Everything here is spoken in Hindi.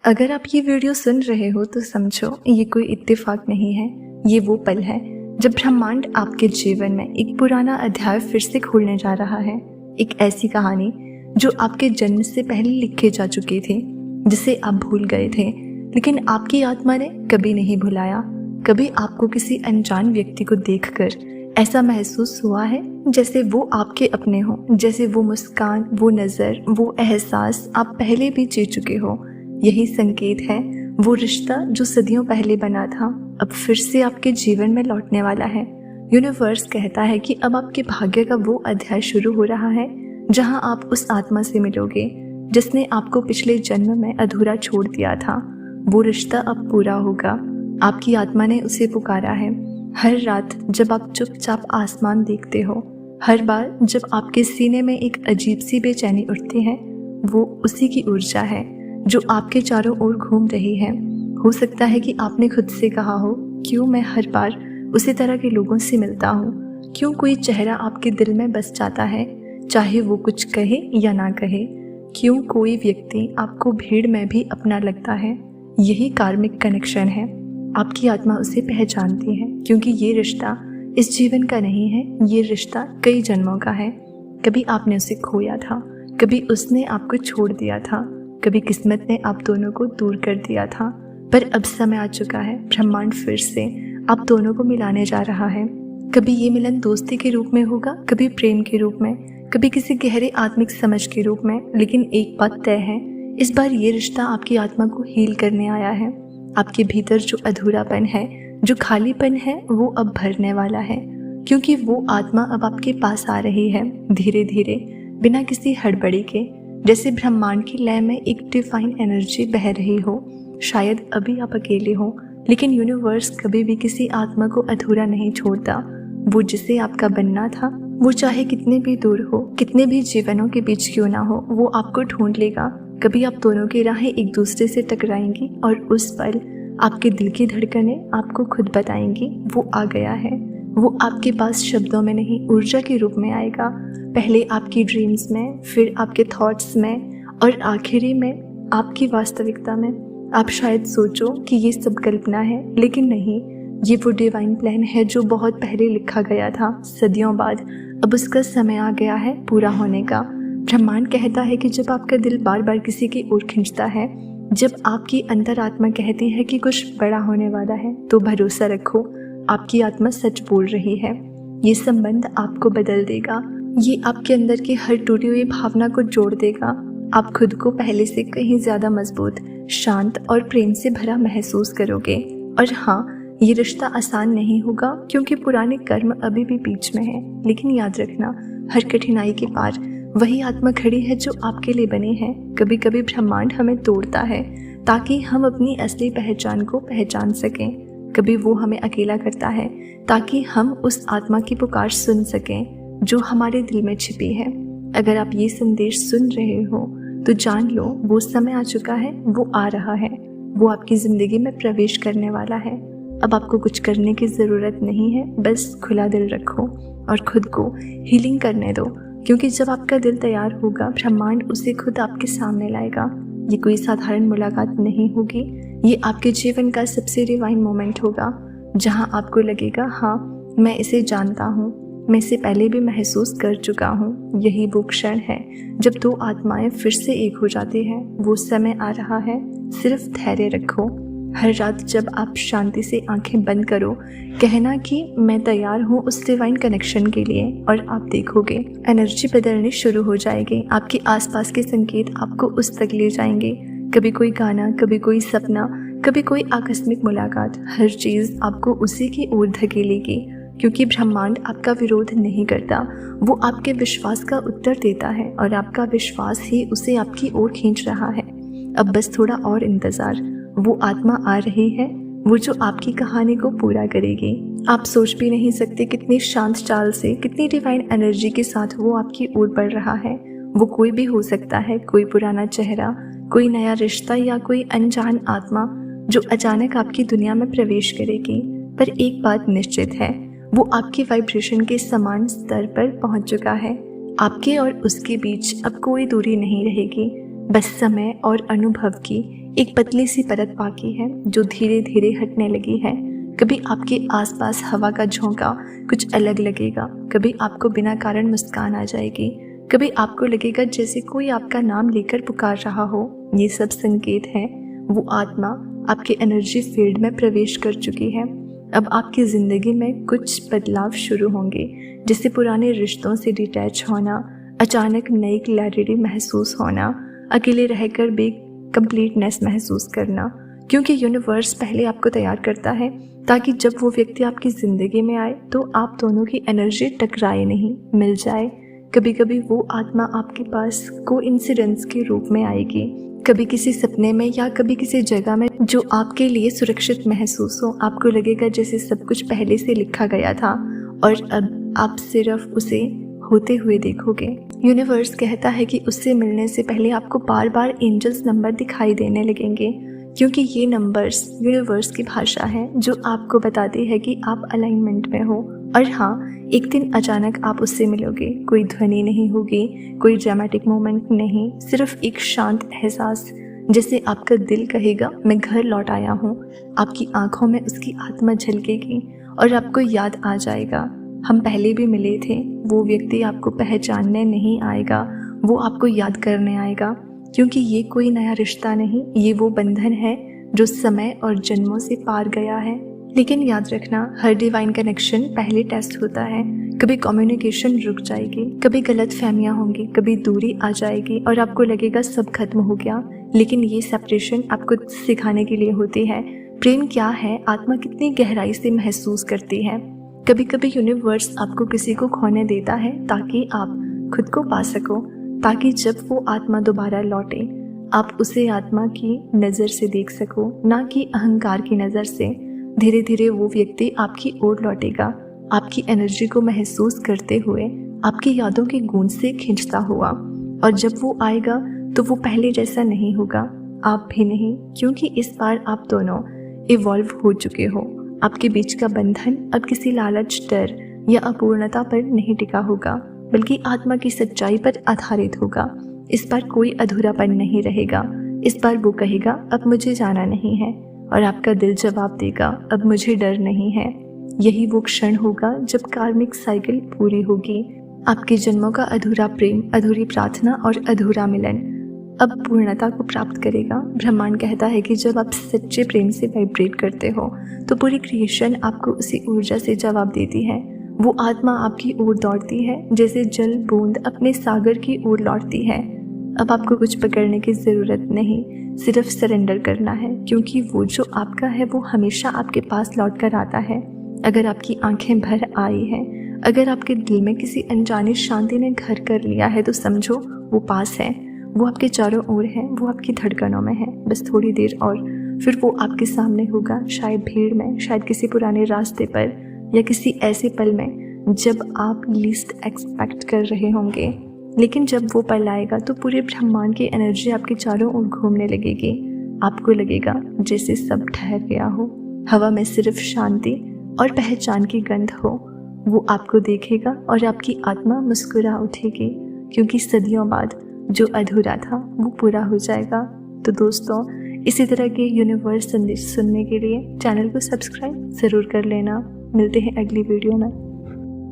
अगर आप ये वीडियो सुन रहे हो तो समझो ये कोई इत्तेफाक नहीं है। ये वो पल है जब ब्रह्मांड आपके जीवन में एक पुराना अध्याय फिर से खोलने जा रहा है। एक ऐसी कहानी जो आपके जन्म से पहले लिखे जा चुकी थी, जिसे आप भूल गए थे, लेकिन आपकी आत्मा ने कभी नहीं भुलाया। कभी आपको किसी अनजान व्यक्ति को देखकर ऐसा महसूस हुआ है जैसे वो आपके अपने हो, जैसे वो मुस्कान, वो नज़र, वो एहसास आप पहले भी जी चुके हो। यही संकेत है, वो रिश्ता जो सदियों पहले बना था अब फिर से आपके जीवन में लौटने वाला है। यूनिवर्स कहता है कि अब आपके भाग्य का वो अध्याय शुरू हो रहा है जहां आप उस आत्मा से मिलोगे जिसने आपको पिछले जन्म में अधूरा छोड़ दिया था। वो रिश्ता अब पूरा होगा। आपकी आत्मा ने उसे पुकारा है। हर रात जब आप चुपचाप आसमान देखते हो, हर बार जब आपके सीने में एक अजीब सी बेचैनी उठती है, वो उसी की ऊर्जा है जो आपके चारों ओर घूम रही है। हो सकता है कि आपने खुद से कहा हो, क्यों मैं हर बार उसी तरह के लोगों से मिलता हूँ, क्यों कोई चेहरा आपके दिल में बस जाता है चाहे वो कुछ कहे या ना कहे, क्यों कोई व्यक्ति आपको भीड़ में भी अपना लगता है। यही कार्मिक कनेक्शन है। आपकी आत्मा उसे पहचानती है क्योंकि ये रिश्ता इस जीवन का नहीं है, ये रिश्ता कई जन्मों का है। कभी आपने उसे खोया था, कभी उसने आपको छोड़ दिया था, कभी किस्मत ने आप दोनों को दूर कर दिया था, पर अब समय आ चुका है। ब्रह्मांड फिर से आप दोनों को मिलाने जा रहा है। कभी ये मिलन दोस्ती के रूप में होगा, कभी प्रेम के रूप में, कभी किसी गहरे आत्मिक समझ के रूप में, लेकिन एक बात तय है, इस बार ये रिश्ता आपकी आत्मा को हील करने आया है। आपके भीतर जो अधूरापन है, जो खालीपन है, वो अब भरने वाला है, क्योंकि वो आत्मा अब आपके पास आ रही है, धीरे धीरे, बिना किसी हड़बड़ी के, जैसे ब्रह्मांड की लय में एक डिवाइन एनर्जी बह रही हो। शायद अभी आप अकेले हो, लेकिन यूनिवर्स कभी भी किसी आत्मा को अधूरा नहीं छोड़ता। वो जिसे आपका बनना था, वो चाहे कितने भी दूर हो, कितने भी जीवनों के बीच क्यों ना हो, वो आपको ढूंढ लेगा। कभी आप दोनों की राहें एक दूसरे से टकराएंगी और उस पल आपके दिल की धड़कनें आपको खुद बताएंगी, वो आ गया है। वो आपके पास शब्दों में नहीं, ऊर्जा के रूप में आएगा। पहले आपकी ड्रीम्स में, फिर आपके थॉट्स में, और आखिरी में आपकी वास्तविकता में। आप शायद सोचो कि ये सब कल्पना है, लेकिन नहीं, ये वो डिवाइन प्लान है जो बहुत पहले लिखा गया था, सदियों बाद। अब उसका समय आ गया है पूरा होने का। ब्रह्मांड कहता है कि जब आपका दिल बार बार किसी की ओर खींचता है, जब आपकी अंतरात्मा कहती है कि कुछ बड़ा होने वाला है, तो भरोसा रखो, आपकी आत्मा सच बोल रही है। ये संबंध आपको बदल देगा। ये आपके अंदर की हर टूटी हुई भावना को जोड़ देगा। आप खुद को पहले से कहीं ज्यादा मजबूत, शांत और प्रेम से भरा महसूस करोगे। और हाँ, ये रिश्ता आसान नहीं होगा क्योंकि पुराने कर्म अभी भी बीच में है, लेकिन याद रखना, हर कठिनाई के पार वही आत्मा खड़ी है जो आपके लिए बनी है। कभी कभी ब्रह्मांड हमें तोड़ता है ताकि हम अपनी असली पहचान को पहचान सकें। कभी वो हमें अकेला करता है ताकि हम उस आत्मा की पुकार सुन सकें जो हमारे दिल में छिपी है। अगर आप ये संदेश सुन रहे हो तो जान लो, वो समय आ चुका है, वो आ रहा है, वो आपकी जिंदगी में प्रवेश करने वाला है। अब आपको कुछ करने की ज़रूरत नहीं है, बस खुला दिल रखो और खुद को हीलिंग करने दो, क्योंकि जब आपका दिल तैयार होगा, ब्रह्मांड उसे खुद आपके सामने लाएगा। ये कोई साधारण मुलाकात नहीं होगी, ये आपके जीवन का सबसे डिवाइन मोमेंट होगा, जहाँ आपको लगेगा, हाँ, मैं इसे जानता हूँ, मैं इसे पहले भी महसूस कर चुका हूँ। यही वो क्षण है जब दो आत्माएं फिर से एक हो जाती हैं। वो समय आ रहा है, सिर्फ धैर्य रखो। हर रात जब आप शांति से आंखें बंद करो, कहना कि मैं तैयार हूँ उस डिवाइन कनेक्शन के लिए, और आप देखोगे एनर्जी बदलनी शुरू हो जाएगी। आपके आसपास के संकेत आपको उस तक ले जाएंगे। कभी कोई गाना, कभी कोई सपना, कभी कोई आकस्मिक मुलाकात, हर चीज़ आपको उसी की ओर धकेलेगी, क्योंकि ब्रह्मांड आपका विरोध नहीं करता, वो आपके विश्वास का उत्तर देता है, और आपका विश्वास ही उसे आपकी ओर खींच रहा है। अब बस थोड़ा और इंतज़ार। वो आत्मा आ रही है, वो जो आपकी कहानी को पूरा करेगी। आप सोच भी नहीं सकते कितनी शांत चाल से, कितनी डिवाइन एनर्जी के साथ वो आपकी ओर बढ़ रहा है। वो कोई भी हो सकता है, कोई पुराना चेहरा, कोई नया रिश्ता, या कोई अनजान आत्मा जो अचानक आपकी दुनिया में प्रवेश करेगी। पर एक बात निश्चित है, वो आपकी वाइब्रेशन के समान स्तर पर पहुंच चुका है। आपके और उसके बीच अब कोई दूरी नहीं रहेगी, बस समय और अनुभव की एक पतली सी परत बाकी है जो धीरे धीरे हटने लगी है। कभी आपके आसपास हवा का झोंका कुछ अलग लगेगा, कभी आपको बिना कारण मुस्कान आ जाएगी, कभी आपको लगेगा जैसे कोई आपका नाम लेकर पुकार रहा हो। ये सब संकेत हैं वो आत्मा आपके एनर्जी फील्ड में प्रवेश कर चुकी है। अब आपकी ज़िंदगी में कुछ बदलाव शुरू होंगे, जैसे पुराने रिश्तों से डिटैच होना, अचानक नई क्लैरिटी महसूस होना, अकेले रहकर भी कंप्लीटनेस महसूस करना। क्योंकि यूनिवर्स पहले आपको तैयार करता है ताकि जब वो व्यक्ति आपकी ज़िंदगी में आए तो आप दोनों की एनर्जी टकराए नहीं, मिल जाए। कभी कभी वो आत्मा आपके पास कोइंसिडेंस के रूप में आएगी, कभी किसी सपने में या कभी किसी जगह में जो आपके लिए सुरक्षित महसूस हो। आपको लगेगा जैसे सब कुछ पहले से लिखा गया था और अब आप सिर्फ उसे होते हुए देखोगे। यूनिवर्स कहता है कि उससे मिलने से पहले आपको बार बार एंजल्स नंबर दिखाई देने लगेंगे, क्योंकि ये नंबर्स यूनिवर्स की भाषा है जो आपको बताती है कि आप अलाइनमेंट में हो। और हाँ, एक दिन अचानक आप उससे मिलोगे। कोई ध्वनि नहीं होगी, कोई ड्रामेटिक मोमेंट नहीं, सिर्फ एक शांत एहसास, जैसे आपका दिल कहेगा मैं घर लौट आया हूँ। आपकी आंखों में उसकी आत्मा झलकेगी और आपको याद आ जाएगा हम पहले भी मिले थे। वो व्यक्ति आपको पहचानने नहीं आएगा, वो आपको याद करने आएगा, क्योंकि ये कोई नया रिश्ता नहीं, ये वो बंधन है जो समय और जन्मों से पार गया है। लेकिन याद रखना, हर डिवाइन कनेक्शन पहले टेस्ट होता है। कभी कम्युनिकेशन रुक जाएगी, कभी गलत फहमियाँ होंगी, कभी दूरी आ जाएगी और आपको लगेगा सब खत्म हो गया। लेकिन ये सेपरेशन आपको सिखाने के लिए होती है प्रेम क्या है, आत्मा कितनी गहराई से महसूस करती है। कभी कभी यूनिवर्स आपको किसी को खोने देता है ताकि आप खुद को पा सको, ताकि जब वो आत्मा दोबारा लौटे आप उसे आत्मा की नज़र से देख सको, ना कि अहंकार की नज़र से। धीरे धीरे वो व्यक्ति आपकी ओर लौटेगा, आपकी एनर्जी को महसूस करते हुए, आपकी यादों की गूंज से खींचता हुआ। और जब वो आएगा तो वो पहले जैसा नहीं होगा, आप भी नहीं, क्योंकि इस बार आप दोनों इवॉल्व हो चुके हो। आपके बीच का बंधन अब किसी लालच, डर या अपूर्णता पर नहीं टिका होगा, बल्कि आत्मा की सच्चाई पर आधारित होगा। इस बार कोई अधूरापन नहीं रहेगा। इस बार वो कहेगा अब मुझे जाना नहीं है, और आपका दिल जवाब देगा अब मुझे डर नहीं है। यही वो क्षण होगा जब कार्मिक साइकिल पूरी होगी। आपके जन्मों का अधूरा प्रेम, अधूरी प्रार्थना और अधूरा मिलन अब पूर्णता को प्राप्त करेगा। ब्रह्मांड कहता है कि जब आप सच्चे प्रेम से वाइब्रेट करते हो तो पूरी क्रिएशन आपको उसी ऊर्जा से जवाब देती है। वो आत्मा आपकी ओर दौड़ती है जैसे जल बूंद अपने सागर की ओर लौटती है। अब आपको कुछ पकड़ने की ज़रूरत नहीं, सिर्फ सरेंडर करना है, क्योंकि वो जो आपका है वो हमेशा आपके पास लौट कर आता है। अगर आपकी आंखें भर आई हैं, अगर आपके दिल में किसी अनजानी शांति ने घर कर लिया है तो समझो वो पास है, वो आपके चारों ओर है, वो आपकी धड़कनों में है। बस थोड़ी देर और फिर वो आपके सामने होगा, शायद भीड़ में, शायद किसी पुराने रास्ते पर, या किसी ऐसे पल में जब आप लीस्ट एक्सपेक्ट कर रहे होंगे। लेकिन जब वो पल आएगा तो पूरे ब्रह्मांड की एनर्जी आपके चारों ओर घूमने लगेगी। आपको लगेगा जैसे सब ठहर गया हो, हवा में सिर्फ शांति और पहचान की गंध हो। वो आपको देखेगा और आपकी आत्मा मुस्कुरा उठेगी, क्योंकि सदियों बाद जो अधूरा था वो पूरा हो जाएगा। तो दोस्तों, इसी तरह के यूनिवर्स संदेश सुनने के लिए चैनल को सब्सक्राइब ज़रूर कर लेना। मिलते हैं अगली वीडियो में।